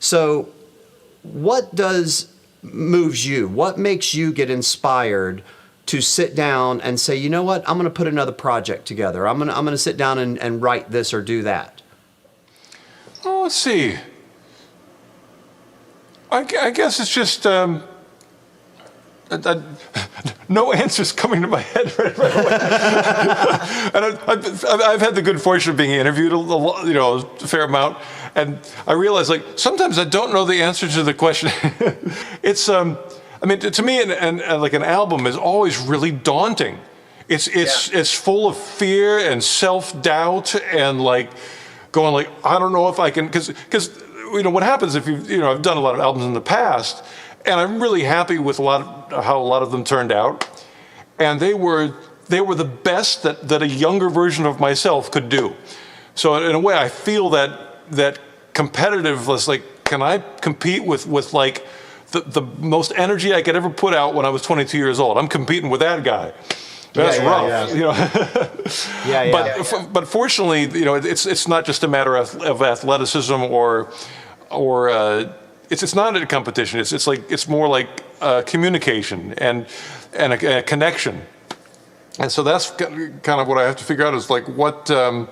So what moves you? What makes you get inspired to sit down and say, you know what, I'm going to put another project together. I'm going to sit down and write this or do that? Oh, let's see. I guess it's just no answers coming to my head right away. And I've had the good fortune of being interviewed a fair amount, and I realize like sometimes I don't know the answer to the question. It's I mean, to me, and like an album is always really daunting. It's full of fear and self-doubt and like going like, I don't know if I can, because what happens if I've done a lot of albums in the past, and I'm really happy with how a lot of them turned out, and they were the best that a younger version of myself could do. So in a way, I feel that competitiveness, like, can I compete with like the most energy I could ever put out when I was 22 years old? I'm competing with that guy. That's rough, But fortunately, it's not just a matter of athleticism or it's not a competition. It's more like communication and a connection. And so that's kind of what I have to figure out is like what do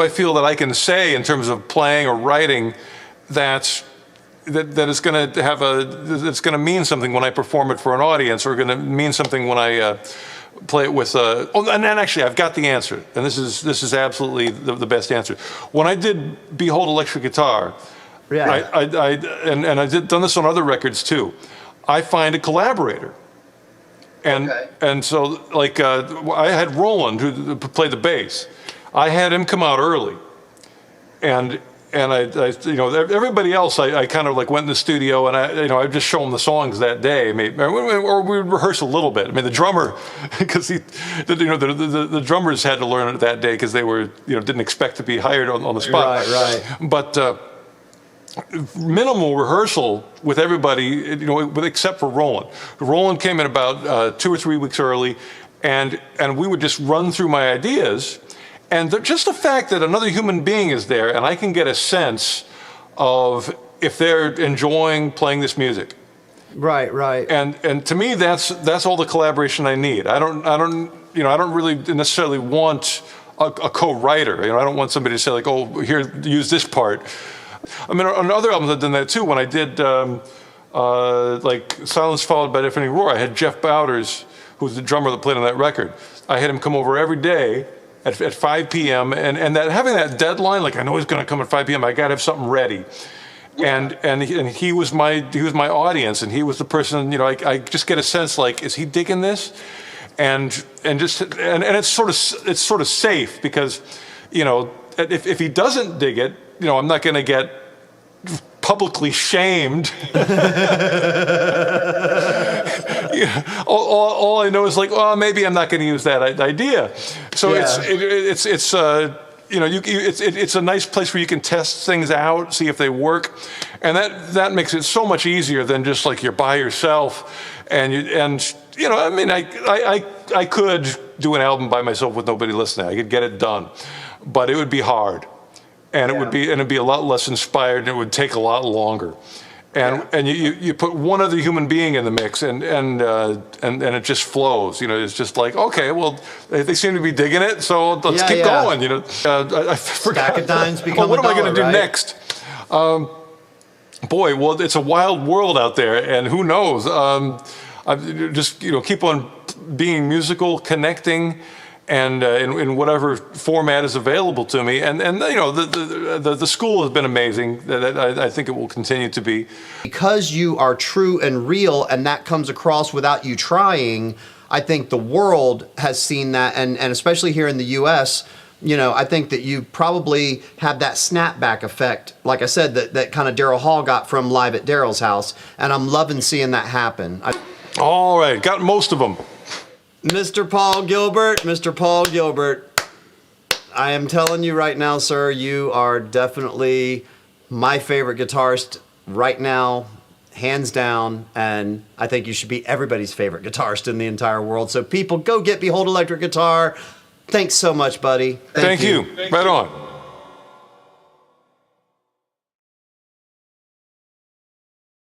I feel that I can say in terms of playing or writing that is going to that's going to mean something when I perform it for an audience, or going to mean something when I play it with and actually I've got the answer, and this is absolutely the best answer. When I did Behold Electric Guitar, I done this on other records too, I find a collaborator. And so like I had Roland, who played the bass. I had him come out early, and I everybody else I kind of like went in the studio and I just show them the songs that day, maybe, or we would rehearse a little bit. I mean, the drummer, because the drummers had to learn it that day because they were didn't expect to be hired on the spot. Right. But minimal rehearsal with everybody, except for Roland. Roland came in about 2 or 3 weeks early, and we would just run through my ideas. And just the fact that another human being is there, and I can get a sense of if they're enjoying playing this music. Right. And to me, that's all the collaboration I need. I don't really necessarily want a co-writer. I don't want somebody to say like, oh, here, use this part. I mean, on other albums I've done that too. When I did like Silence Followed by Deafening Roar, I had Jeff Bowders, who's the drummer that played on that record. I had him come over every day at 5 p.m. and that having that deadline, like I know he's going to come at 5 p.m. I got to have something ready. And he was my audience, and he was the person. I just get a sense like, is he digging this? And it's sort of safe because if he doesn't dig it, I'm not going to get publicly shamed. All I know is like, oh, maybe I'm not going to use that idea. So it's a nice place where you can test things out, see if they work, and that makes it so much easier than just like you're by yourself. I mean, I could do an album by myself with nobody listening. I could get it done, but it would be hard. And it'd be a lot less inspired, and it would take a lot longer. And you put one other human being in the mix, and it just flows. It's just like, okay, well, they seem to be digging it, so let's keep going. I forgot. Stack of dimes become what a dollar, am I going to do right? next? Boy, well, it's a wild world out there, and who knows? I just keep on being musical, connecting. And in whatever format is available to me, and the school has been amazing. I think it will continue to be. Because you are true and real, and that comes across without you trying. I think the world has seen that, and especially here in the U.S., I think that you probably have that snapback effect, like I said, that kind of Daryl Hall got from Live at Daryl's House, and I'm loving seeing that happen. All right, got most of them. Mr. Paul Gilbert, I am telling you right now, sir, you are definitely my favorite guitarist right now, hands down, and I think you should be everybody's favorite guitarist in the entire world. So people, go get Behold Electric Guitar. Thanks so much, buddy. Thank you. Right on.